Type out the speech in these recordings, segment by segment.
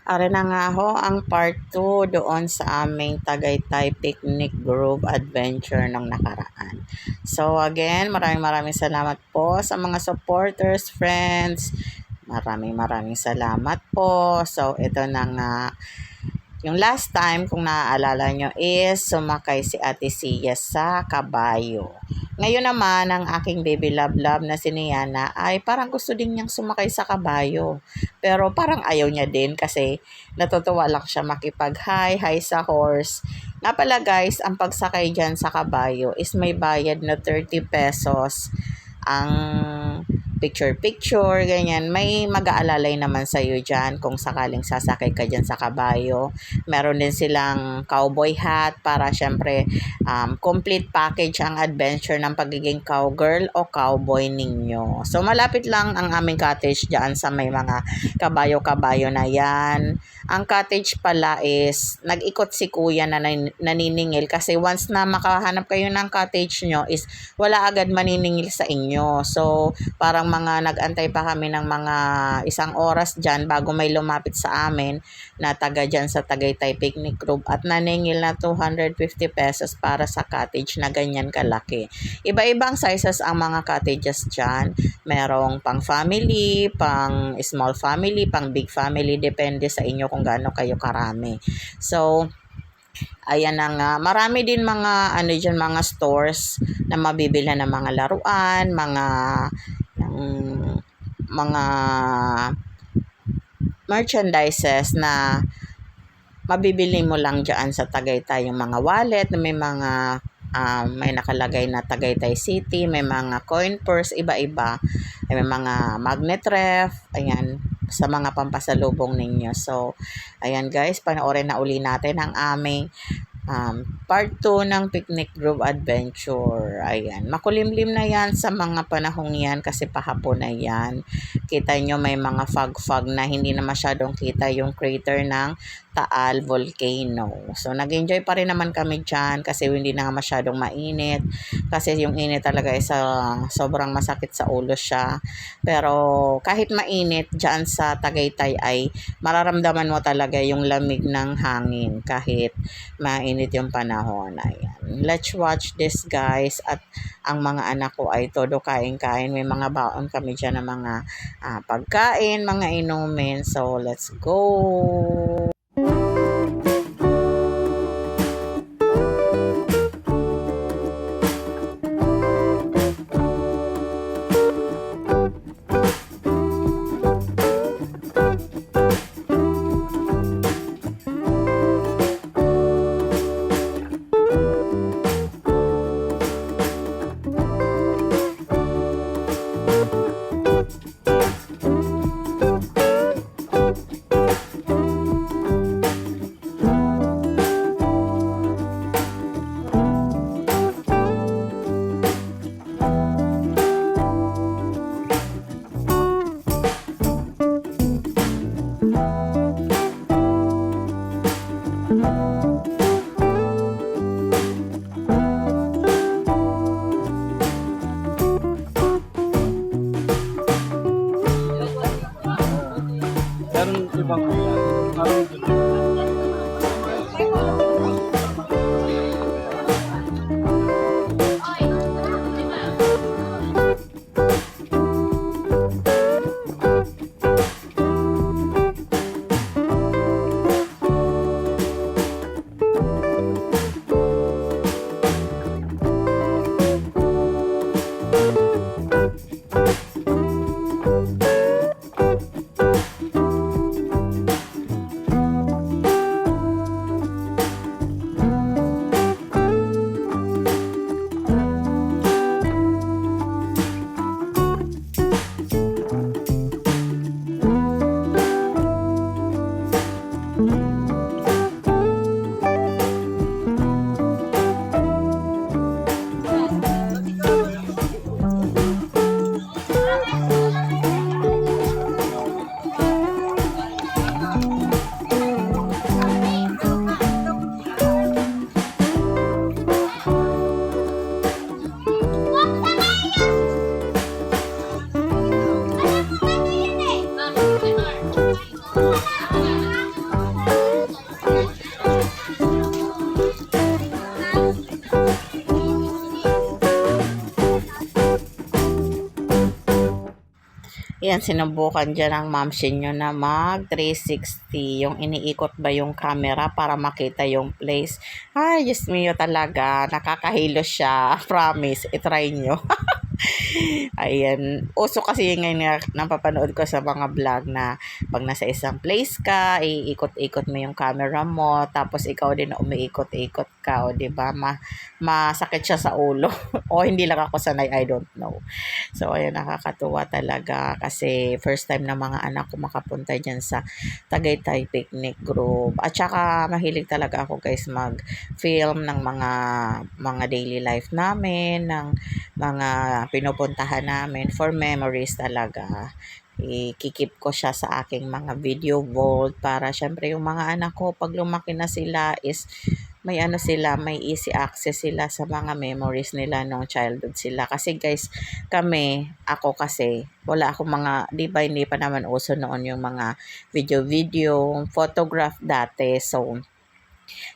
Ari na nga ho ang part 2 doon sa aming Tagaytay Picnic Grove Adventure ng nakaraan. So again, maraming salamat po sa mga supporters, friends. Maraming salamat po. So ito na nga. Yung last time, kung naaalala nyo, is sumakay si Ate Sia sa kabayo. Ngayon naman, ang aking baby love na si Niana ay parang gusto din niyang sumakay sa kabayo. Pero parang ayaw niya din kasi natutuwa lang siya makipag-hi sa horse. Nga pala guys, ang pagsakay dyan sa kabayo is may bayad na 30 pesos ang picture, ganyan. May mag-aalalay naman sa iyo dyan kung sakaling sasakay ka dyan sa kabayo. Meron din silang cowboy hat para syempre complete package ang adventure ng pagiging cowgirl o cowboy ninyo. So malapit lang ang aming cottage dyan sa may mga kabayo-kabayo na yan. Ang cottage pala is nag-ikot si kuya na naniningil kasi once na makahanap kayo ng cottage nyo is wala agad maniningil sa inyo. So parang mga nag-antay pa kami ng mga isang oras dyan bago may lumapit sa amin na taga dyan sa Tagaytay Picnic Grove at naningil na 250 pesos para sa cottage na ganyan kalaki. Iba-ibang sizes ang mga cottages dyan. Merong pang family, pang small family, pang big family. Depende sa inyo kung gaano kayo karami. So, ayan na nga. Marami din mga mga stores na mabibili ng mga laruan, mga merchandises na mabibili mo lang dyan sa Tagaytay. Yung mga wallet na may nakalagay na Tagaytay City, may mga coin purse, iba-iba. May mga magnet ref, ayan, sa mga pampasalubong ninyo. So, ayan guys, panoorin na uli natin ang aming part 2 ng Picnic Grove Adventure. Ayan, makulimlim na yan sa mga panahong yan kasi pahapon na yan. Kita nyo may mga fog na hindi na masyadong kita yung crater ng Taal Volcano. So, nag-enjoy pa rin naman kami dyan kasi hindi na masyadong mainit. Kasi yung init talaga ay sobrang masakit sa ulo siya. Pero kahit mainit dyan sa Tagaytay ay mararamdaman mo talaga yung lamig ng hangin kahit mainit yung panahon. Ayan. Let's watch this guys. At ang mga anak ko ay todo kain-kain. May mga baon kami dyan ng mga pagkain, mga inumin. So, let's go! Meron ibang Ayan, sinubukan dyan ng mamsi nyo na mag 360. Yung iniikot ba yung camera para makita yung place. Ay, Diyos mio talaga. Nakakahilo siya. Promise, itry nyo. Ayan. Uso kasi yung ngayon na napapanood ko sa mga vlog na pag nasa isang place ka, iikot-ikot mo yung camera mo, tapos ikaw din na umiikot-ikot ka, o diba? Masakit siya sa ulo. O hindi lang ako sanay, I don't know. So, ayan, nakakatuwa talaga kasi first time na mga anak ko makapunta dyan sa Tagaytay Picnic Group. At saka, mahilig talaga ako guys mag-film ng mga daily life namin, ng mga pinupuntahan namin for memories talaga. Ikikip ko siya sa aking mga video vault para syempre yung mga anak ko pag lumaki na sila is may ano sila, may easy access sila sa mga memories nila nung childhood sila. Kasi guys, ako kasi, wala akong mga, di ba hindi pa naman uso noon yung mga video, photograph dati. So,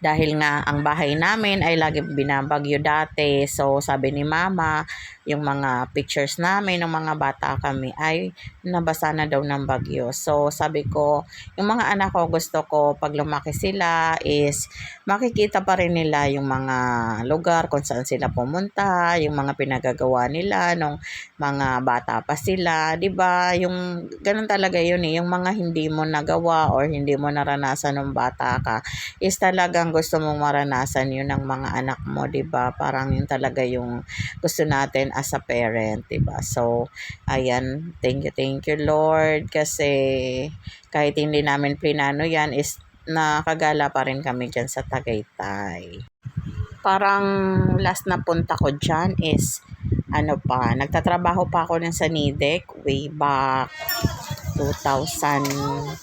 dahil nga ang bahay namin ay lagi binabagyo dati. So sabi ni mama, yung mga pictures namin ng mga bata kami ay nabasa na daw ng bagyo. So sabi ko, yung mga anak ko gusto ko pag lumaki sila is makikita pa rin nila yung mga lugar kung saan sila pumunta, yung mga pinagagawa nila nung mga bata pa sila, 'di ba? Yung ganun talaga yun eh, yung mga hindi mo nagawa or hindi mo naranasan nung bata ka is talagang gusto mong maranasan yun ng mga anak mo, 'di ba? Parang yun talaga yung gusto natin as a parent, 'di ba? So, ayan, thank you Lord kasi kahit hindi namin plinano yan is nakagala pa rin kami dyan sa Tagaytay. Parang last na punta ko dyan is nagtatrabaho pa ako sa NIDEC way back 2010,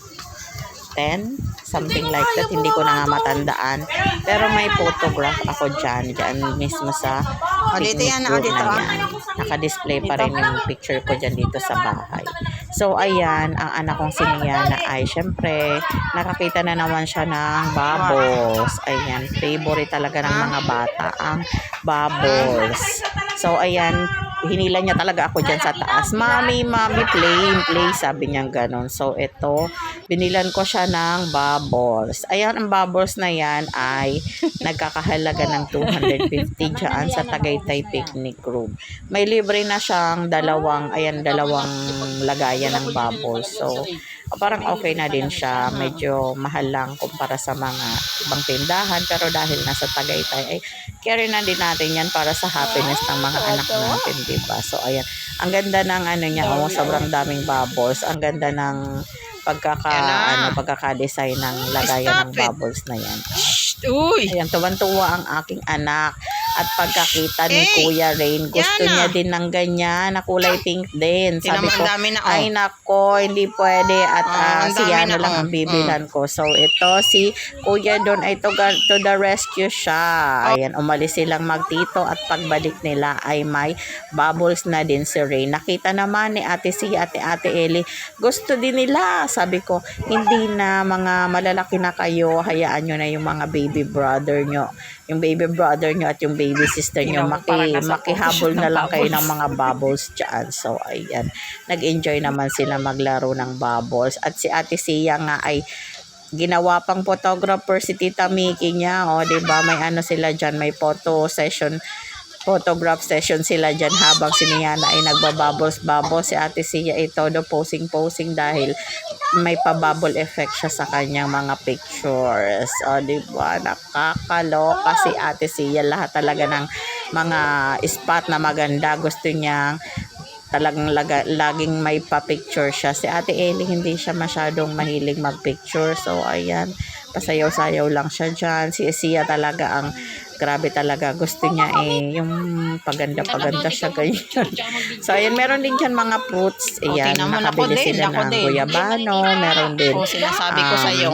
something like that, hindi ko na nga matandaan. Pero may photograph ako dyan mismo sa picnic group na yan. Naka-display pa rin yung picture ko dyan dito sa bahay. So, ayan, ang anak kong si Niana ay syempre, nakakita na naman siya ng bubbles. Ayan, favorite talaga ng mga bata ang bubbles. So, ayan, hinila niya talaga ako dyan sa taas. Mami, play, sabi niya ganon. So, ito, binilan ko siya ng bubbles. Ayan, ang bubbles na yan ay nagkakahalaga ng 250 dyan sa Tagaytay Picnic Group. May libre na siyang dalawang lagayan ng bubbles. So, parang okay na din siya. Medyo mahal lang kumpara sa mga ibang tindahan. Pero dahil nasa Tagaytay, ay carry na din natin yan para sa happiness ng mga anak natin, diba? So, ayan. Ang ganda ng niya, sobrang daming bubbles. Ang ganda ng pagkaka-design ng lagayan ng bubbles na yan. Ayan, tuwan-tuwa ang aking anak. At pagkakita ni Kuya Rain, gusto niya din ng ganyan na kulay pink din. Sabi ko, ay nako, hindi pwede. At si Yano lang ang bibilan ko. So, ito si Kuya doon ay to the rescue siya. Ayan, umalis silang magtito at pagbalik nila ay may bubbles na din si Rain. Nakita naman ni Ate Eli, gusto din nila. Sabi ko, hindi na, mga malalaki na kayo, hayaan nyo na yung mga baby brother nyo. Yung baby brother nyo at yung baby sister nyo, makihabol na lang kayo ng mga bubbles dyan. So, ayan. Nag-enjoy naman sila maglaro ng bubbles. At si Ate Sia nga ay ginawa pang photographer si Tita Mickey niya. O, diba? May sila dyan, may photograph session sila dyan habang si Niana ay nagbabubbles. Si Ate Sia ay todo posing dahil may pa-bubble effect siya sa kanyang mga pictures. O, diba? Nakakaloka si Ate Sia. Lahat talaga ng mga spot na maganda gusto niya talagang laging may pa-picture siya. Si Ate Eli hindi siya masyadong mahilig mag-picture. So, ayan, pasayaw-sayaw lang siya dyan. Si Sia talaga ang grabe talaga. Gusto niya yung paganda siya ganyan. So, ayan, meron din dyan mga fruits. Ayan, nakabili sila ng guyabano. Meron din sinasabi ko sa iyo.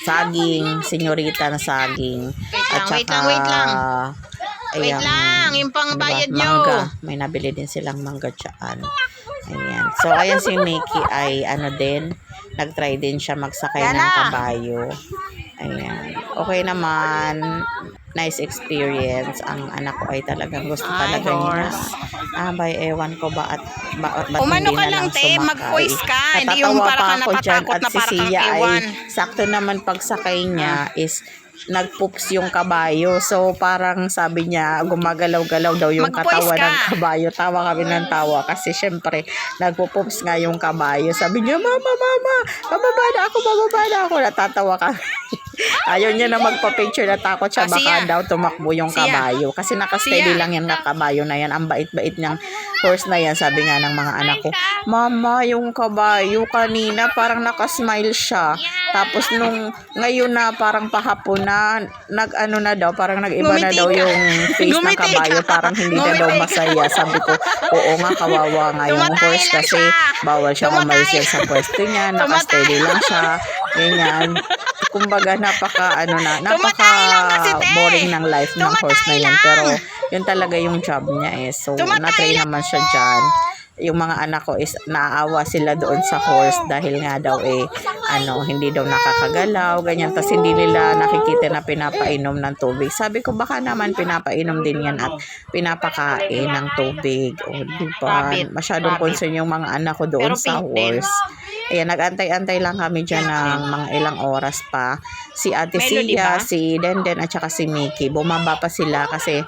Saging, senyorita na saging. At saka, wait lang, yung pangbayad nyo. Mangga. May nabili din silang mangga dyan. Ayan. So, ayan si Mickey ay nag-try din siya magsakay ng kabayo. Ayan. Okay naman. nice experience. Ang anak ko ay talagang gusto Ay, talaga niya. horse. Ewan ko ba't Umano hindi ka na lang, lang te. sumakay. Mag-voice ka. Hindi yung Natatawa para pa ka ako dyan natatakot at na si para kang Sia ay ewan. sakto naman pagsakay niya is nagpoops yung kabayo. So, parang sabi niya, gumagalaw-galaw daw yung Mag-voice katawan ka. ng kabayo. Tawa kami ng tawa kasi syempre, nagpo-poops nga yung kabayo. Sabi niya, mama, bababa na ako. Natatawa kami. Ayaw niya na magpa-picture, natakot siya. Baka Siya. daw tumakbo yung Siya. kabayo. Kasi nakasteady Siya. lang yan na kabayo na yan. Ang bait-bait niyang horse na yan. Sabi nga ng mga anak ko, mama, yung kabayo kanina parang nakasmile siya. Tapos ngayon na parang pahapon na, nag-ano na daw, parang nag-iba na Ngumiti daw ka. yung face ng Ngumiti kabayo. ka. Parang hindi na daw Ngumiti ka. masaya. Sabi ko, oo nga, kawawa nga yung Tumatay horse lang kasi siya. bawal siya Tumatay. umalis yan sa pwesto niya. Nakasteady lang siya. Ganyan. Kumbaga, napaka Tumatay lang kasi, te. boring ng life ng Tumatay horse na yan. lang. Pero, yun talaga yung job niya eh. So, Tumatay na-train lang. naman siya dyan. Yung mga anak ko is naaawa sila doon sa horse dahil nga daw hindi daw nakakagalaw, ganyan. Tapos hindi nila nakikita na pinapainom ng tubig. Sabi ko, baka naman pinapainom din yan at pinapakain ng tubig. O, diba? Rabbit. Masyadong Rabbit. concern yung mga anak ko doon Pero sa pink din. horse. Ayan, nag-antay-antay lang kami dyan ng mga ilang oras pa. Si Ate Melody Sia, ba? si Denden at saka si Mickey. Bumaba pa sila kasi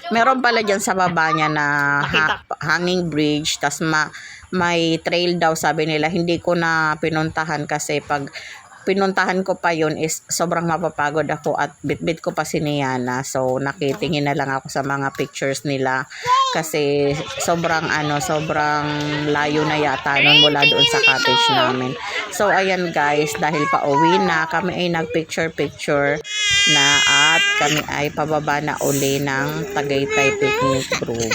meron pala dyan sa baba niya na hanging bridge. Tas may trail daw sabi nila. Hindi ko na pinuntahan kasi pag pinuntahan ko pa yun is sobrang mapapagod ako at bitbit ko pa si Niana. So nakitingin na lang ako sa mga pictures nila kasi sobrang layo na yata nun mula doon sa cottage namin. So ayan guys, dahil pauwi na kami ay nagpicture na at kami ay pababa na uli ng Tagaytay Picnic Group.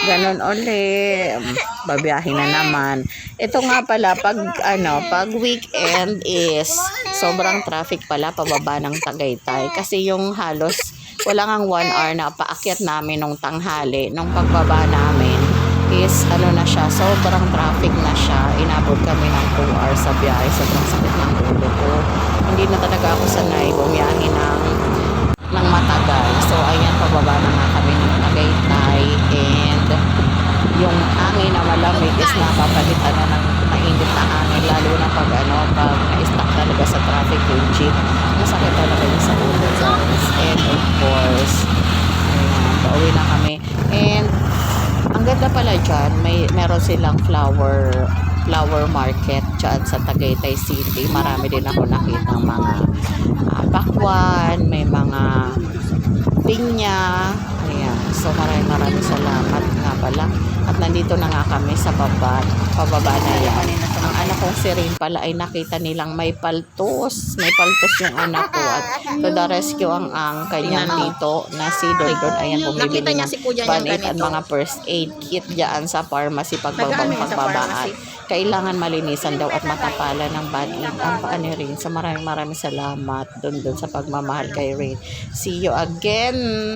Ganon uli, babiyahin na naman. Ito nga pala pag weekend is sobrang traffic pala pababa ng Tagaytay kasi yung halos wala ngang 1 hour na paakyat namin nung tanghali, nung pagbaba namin is na siya, sobrang traffic na siya. Inabot kami ng 2 hours sa biyahe. Sobrang sakit ng ulo ko. Hindi na talaga ako sanay bumiyahe ng matagal. So ayan, pababa na nga kami ng Tagaytay and yung hangin na malamig is napapalitan na ng mainit na hangin, lalo na pag na-stuck talaga sa traffic yung jeep. Masakit talaga yung sa ulo guys. And of course, ayan, pauwi na kami. And ang ganda pala dyan, meron silang flower market dyan sa Tagaytay City. Marami din ako nakita mga pakwan, may mga pinya. Ayan. So maraming salamat nga pala. At nandito na nga kami sa pababa na yan. Ang anak kong si Rain pala ay nakita nilang may paltos. May paltos yung anak ko. At to the rescue ang kanyang tito na si Dondon. Ayan, bumibili ng banit at mga first aid kit dyan sa pharmacy pagbabaan. Kailangan malinisan daw at matapalan ng banit ang paa ni Rain. So maraming salamat doon sa pagmamahal kay Rain. See you again!